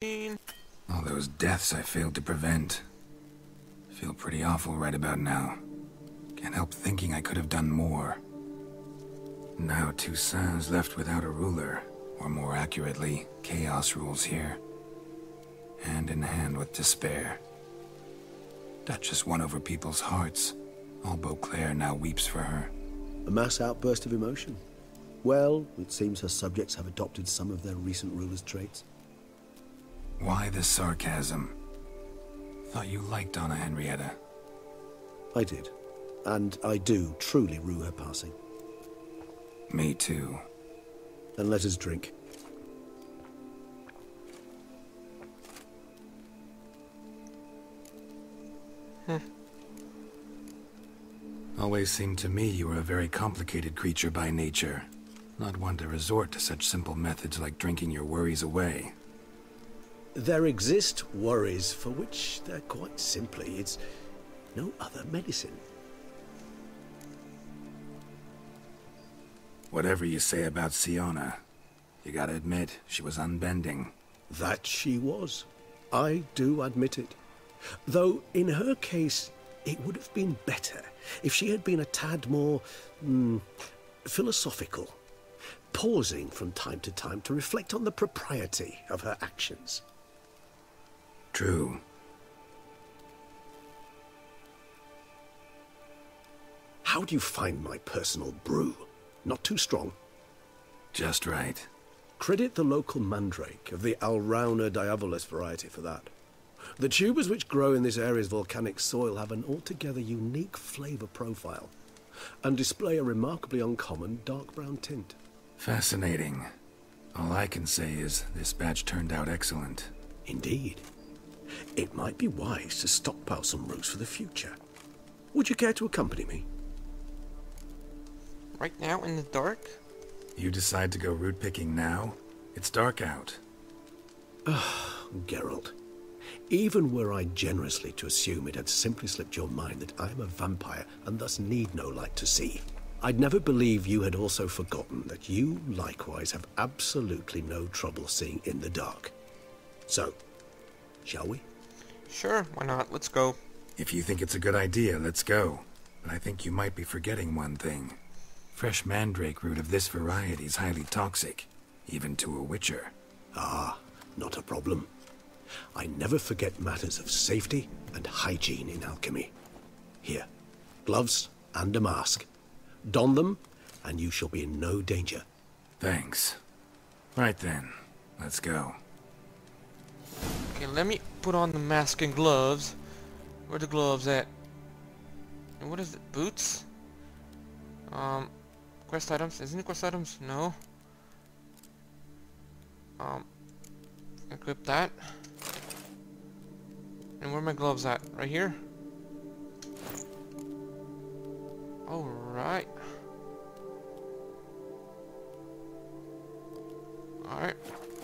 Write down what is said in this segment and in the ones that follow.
All those deaths I failed to prevent. Feel pretty awful right about now. Can't help thinking I could have done more. Now Toussaint's left without a ruler, or more accurately, chaos rules here. Hand in hand with despair. Duchess won over people's hearts. All Beauclair now weeps for her. A mass outburst of emotion. Well, it seems her subjects have adopted some of their recent ruler's traits. Why the sarcasm? Thought you liked Donna Henrietta. I did. And I do truly rue her passing. Me too. Then let us drink. Always seemed to me you were a very complicated creature by nature. Not one to resort to such simple methods like drinking your worries away. There exist worries for which they're quite simply, it's no other medicine. Whatever you say about Siona, you gotta admit, she was unbending. That she was. I do admit it. Though, in her case, it would have been better if she had been a tad more, philosophical, pausing from time to time to reflect on the propriety of her actions. True. How do you find my personal brew? Not too strong? Just right. Credit the local mandrake of the Alrauna diabolus variety for that. The tubers which grow in this area's volcanic soil have an altogether unique flavour profile and display a remarkably uncommon dark brown tint. Fascinating. All I can say is this batch turned out excellent. Indeed. It might be wise to stockpile some roots for the future. Would you care to accompany me? Right now in the dark? You decide to go root picking now? It's dark out. Geralt. Even were I generously to assume it had simply slipped your mind that I am a vampire and thus need no light to see, I'd never believe you had also forgotten that you likewise have absolutely no trouble seeing in the dark. So, shall we? Sure, why not? Let's go. If you think it's a good idea, let's go. But I think you might be forgetting one thing. Fresh mandrake root of this variety is highly toxic, even to a witcher. Ah, not a problem. I never forget matters of safety and hygiene in alchemy. Here, gloves and a mask. Don them, and you shall be in no danger. Thanks. Right then, let's go. Okay, let me put on the mask and gloves. Where are the gloves at? And what is it? Boots? Quest items? Isn't it quest items? No. Equip that. And where are my gloves at? Right here? Alright. Alright.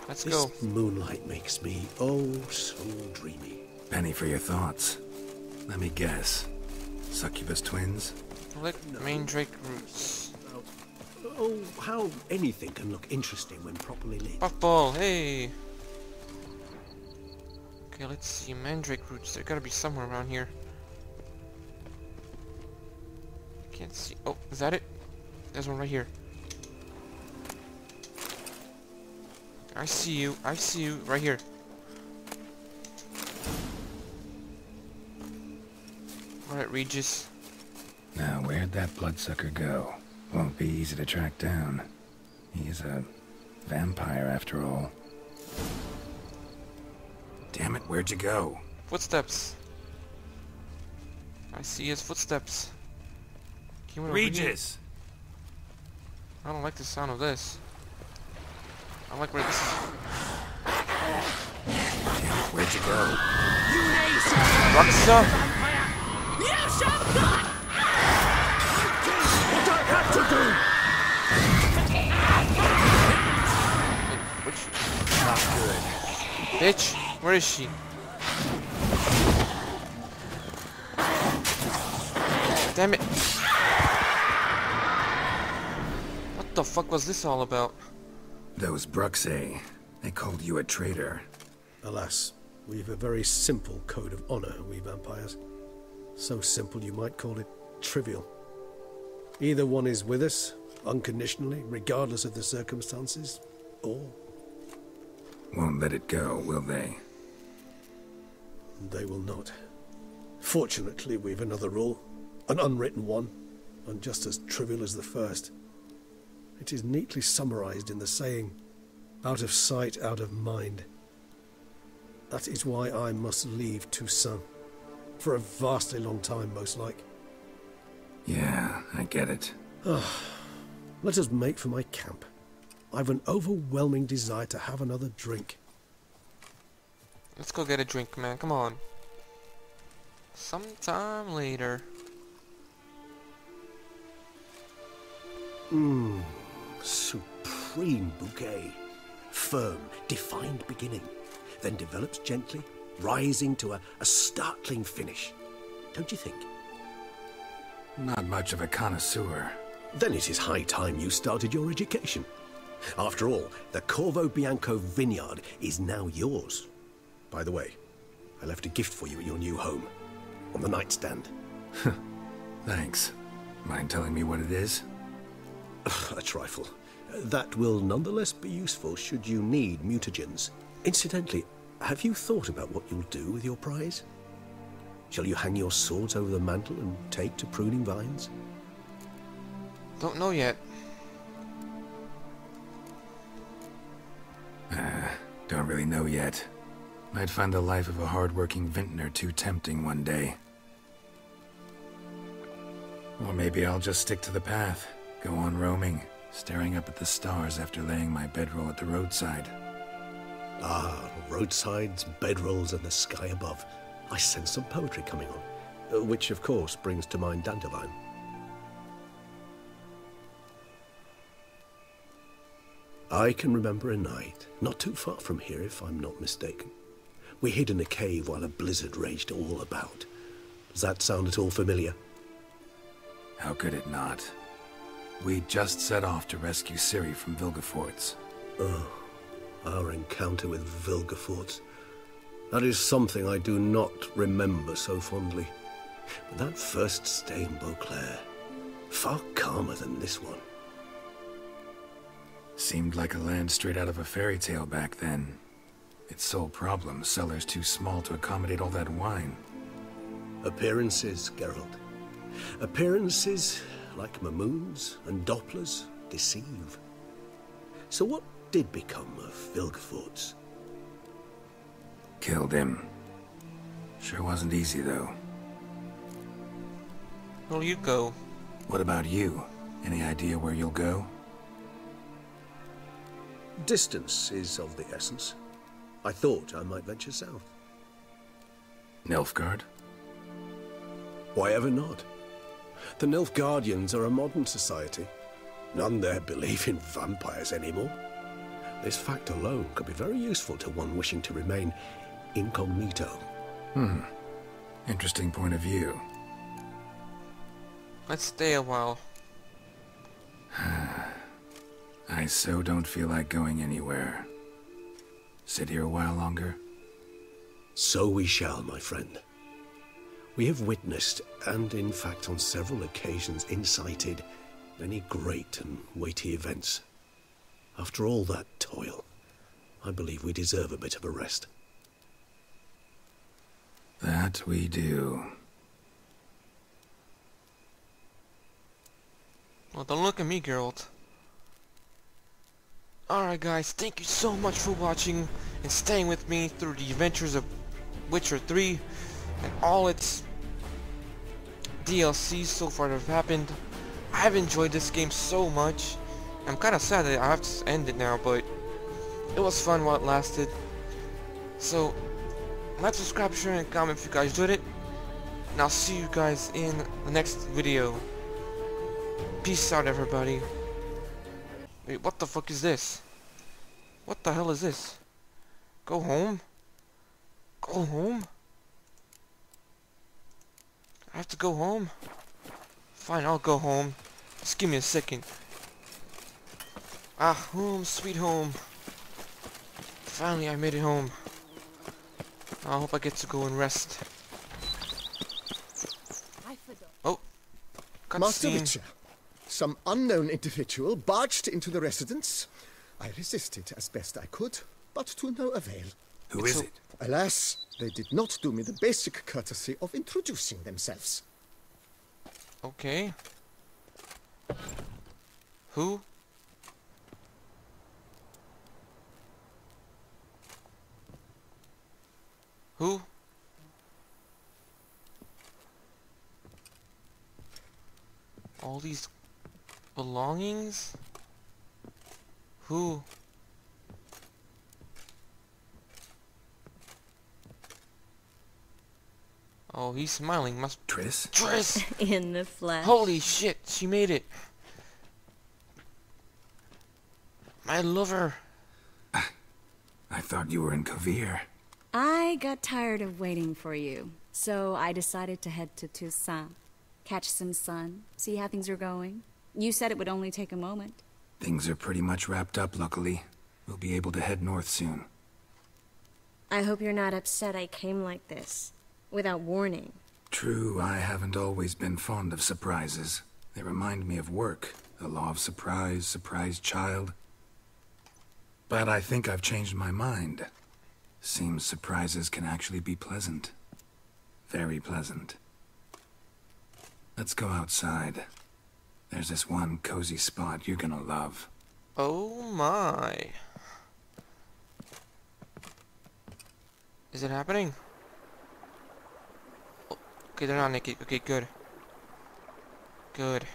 Let's go. This moonlight makes me, oh, so dreamy. Penny for your thoughts. Let me guess. Succubus twins? Collect mandrake roots. Oh, how anything can look interesting when properly lit. Puffball, hey! Okay, let's see. Mandrake roots. There gotta be somewhere around here. Can't see. Oh, is that it? There's one right here. I see you. I see you. Right here. Alright, Regis. Now, where'd that bloodsucker go? Won't be easy to track down. He's a vampire after all. Damn it, where'd you go? Footsteps. I see his footsteps. He went over here. Regis! I don't like the sound of this. I like where this is. Damn it, where'd you go? Roxa! You shall not! What I have to do! Which? Not good. Bitch! Where is she? Damn it! What the fuck was this all about? Those Bruxae, they called you a traitor. Alas, we've a very simple code of honor, we vampires. So simple you might call it trivial. Either one is with us, unconditionally, regardless of the circumstances, or... Won't let it go, will they? They will not. Fortunately, we've another rule, an unwritten one, and just as trivial as the first. It is neatly summarized in the saying, out of sight, out of mind. That is why I must leave Toussaint. For a vastly long time, most like. Yeah, I get it. Let us make for my camp. I've an overwhelming desire to have another drink. Let's go get a drink, man. Come on. Sometime later. Supreme bouquet. Firm, defined beginning. Then develops gently, rising to a startling finish. Don't you think? Not much of a connoisseur. Then it is high time you started your education. After all, the Corvo Bianco vineyard is now yours. By the way, I left a gift for you at your new home. On the nightstand. Thanks. Mind telling me what it is? A trifle. That will nonetheless be useful should you need mutagens. Incidentally, have you thought about what you'll do with your prize? Shall you hang your swords over the mantle and take to pruning vines? Don't know yet. Don't really know yet. Might find the life of a hard-working vintner too tempting one day. Or maybe I'll just stick to the path, go on roaming, staring up at the stars after laying my bedroll at the roadside. Ah, roadsides, bedrolls, and the sky above. I sense some poetry coming on, which of course brings to mind Dandelion. I can remember a night, not too far from here if I'm not mistaken. We hid in a cave while a blizzard raged all about. Does that sound at all familiar? How could it not? We'd just set off to rescue Ciri from Vilgefortz. Oh, our encounter with Vilgefortz. That is something I do not remember so fondly. But that first stay in Beauclair, far calmer than this one. Seemed like a land straight out of a fairy tale back then. Its sole problem, cellars too small to accommodate all that wine. Appearances, Geralt. Appearances, like Mamoons and Dopplers, deceive. So what did become of Vilgefortz? Killed him. Sure wasn't easy, though. Where'll you go? What about you? Any idea where you'll go? Distance is of the essence. I thought I might venture south. Nilfgaard? Why ever not? The Nilfgaardians are a modern society. None there believe in vampires anymore. This fact alone could be very useful to one wishing to remain incognito. Interesting point of view. Let's stay a while. I so don't feel like going anywhere. Sit here a while longer? So we shall, my friend. We have witnessed, and in fact on several occasions incited, many great and weighty events. After all that toil, I believe we deserve a bit of a rest. That we do. Well, don't look at me, Geralt. Alright guys, thank you so much for watching and staying with me through the adventures of Witcher 3 and all its DLCs so far that have happened. I've enjoyed this game so much. I'm kind of sad that I have to end it now, but it was fun while it lasted. So, like, subscribe, share, and comment if you guys enjoyed it. And I'll see you guys in the next video. Peace out, everybody. Wait, what the fuck is this? What the hell is this? Go home? Go home? I have to go home? Fine, I'll go home. Just give me a second. Ah, home, sweet home. Finally, I made it home. I hope I get to go and rest. Oh, Master cutscene. Witcher, some unknown individual barged into the residence. I resisted as best I could, but to no avail. Who is it? Alas, they did not do me the basic courtesy of introducing themselves. Okay. Who? Who? All these belongings? Who? Oh, he's smiling. Must Triss? Triss! In the flesh. Holy shit, she made it. My lover. I thought you were in Kovir. I got tired of waiting for you, so I decided to head to Toussaint. Catch some sun, see how things are going. You said it would only take a moment. Things are pretty much wrapped up, luckily. We'll be able to head north soon. I hope you're not upset I came like this, without warning. True, I haven't always been fond of surprises. They remind me of work, the law of surprise, surprise child. But I think I've changed my mind. Seems surprises can actually be pleasant. Very pleasant. Let's go outside. There's this one cozy spot you're gonna love. Oh my. Is it happening? Oh, okay, they're not naked. Okay, good. Good.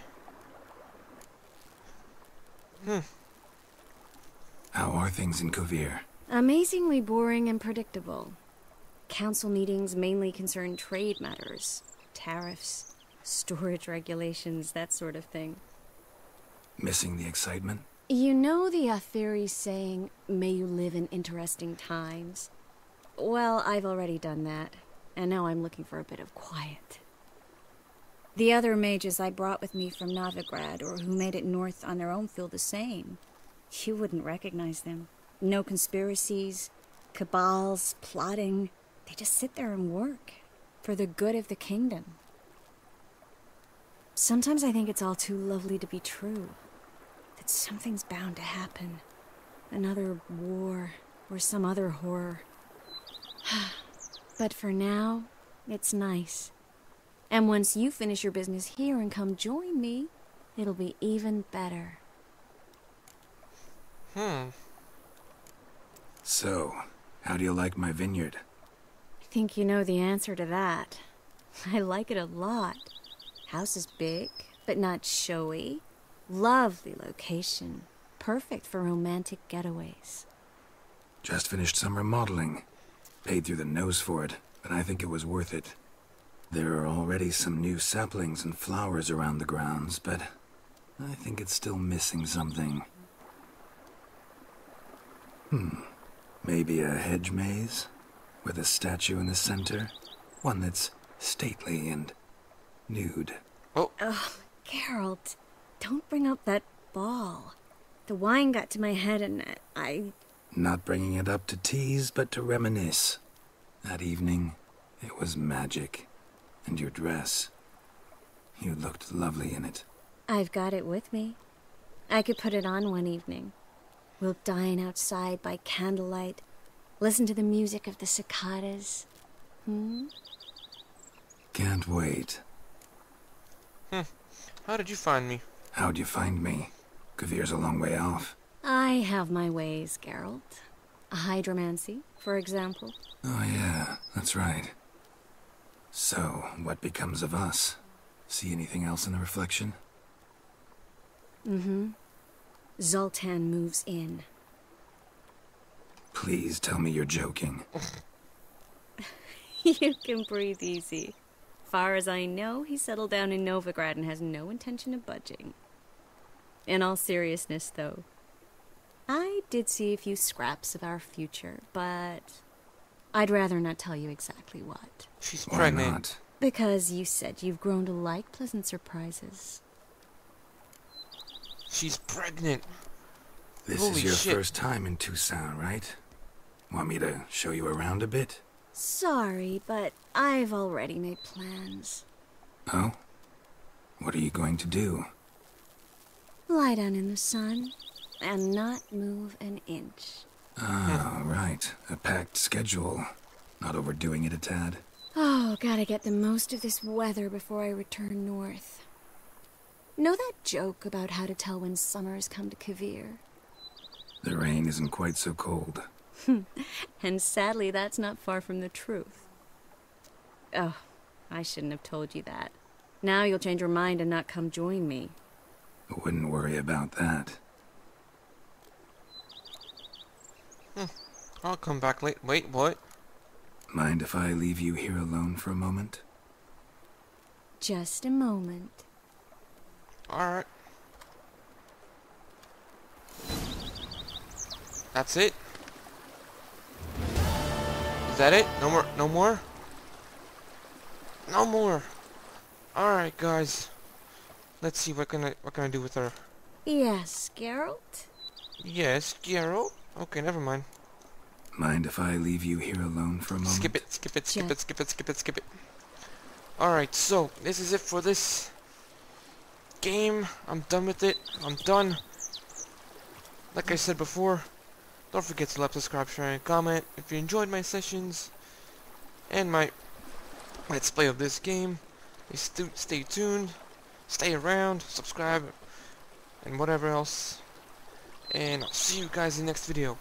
How are things in Kovir? Amazingly boring and predictable. Council meetings mainly concern trade matters, tariffs, storage regulations, that sort of thing. Missing the excitement? You know the Atheri saying, may you live in interesting times? Well, I've already done that, and now I'm looking for a bit of quiet. The other mages I brought with me from Novigrad, or who made it north on their own, feel the same. You wouldn't recognize them. No conspiracies, cabals, plotting. They just sit there and work, for the good of the kingdom. Sometimes I think it's all too lovely to be true. That something's bound to happen. Another war, or some other horror. But for now, it's nice. And once you finish your business here and come join me, it'll be even better. So, how do you like my vineyard? I think you know the answer to that. I like it a lot. House is big, but not showy. Lovely location. Perfect for romantic getaways. Just finished some remodeling. Paid through the nose for it, but I think it was worth it. There are already some new saplings and flowers around the grounds, but I think it's still missing something. Maybe a hedge maze? With a statue in the center? One that's stately and nude. Oh. Oh, Geralt, don't bring up that ball. The wine got to my head and I... Not bringing it up to tease, but to reminisce. That evening, it was magic. And your dress. You looked lovely in it. I've got it with me. I could put it on one evening. We'll dine outside by candlelight, listen to the music of the cicadas. Can't wait. How did you find me? How'd you find me? Kavir's a long way off. I have my ways, Geralt. Hydromancy, for example. Oh yeah, that's right. So, what becomes of us? See anything else in the reflection? Zoltan moves in. Please tell me you're joking. You can breathe easy. Far as I know, he settled down in Novigrad and has no intention of budging. In all seriousness, though, I did see a few scraps of our future, but I'd rather not tell you exactly what. She's Why pregnant. not? Because you said you've grown to like pleasant surprises. She's pregnant. This Holy is your shit. first time in Toussaint, right? Want me to show you around a bit? Sorry, but I've already made plans. Oh? What are you going to do? Lie down in the sun and not move an inch. Ah, right. A packed schedule. Not overdoing it a tad. Oh, gotta get the most of this weather before I return north. Know that joke about how to tell when summer has come to Kavir? The rain isn't quite so cold. And sadly, that's not far from the truth. Oh, I shouldn't have told you that. Now you'll change your mind and not come join me. I wouldn't worry about that. I'll come back late. Wait, what? Mind if I leave you here alone for a moment? Just a moment. Alright. That's it? Is that it? No more? No more? No more. Alright, guys. Let's see what can I do with her. Yes, Geralt? Yes, Geralt? Okay, never mind. Mind if I leave you here alone for a moment? Skip it, skip it, skip it, skip it, skip it, skip it. Alright, so, this is it for this game. I'm done with it. I'm done. Like I said before, don't forget to like, subscribe, share, and comment if you enjoyed my sessions and my let's play of this game. Stay tuned, stay around, subscribe, and whatever else. And I'll see you guys in the next video.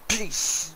Peace!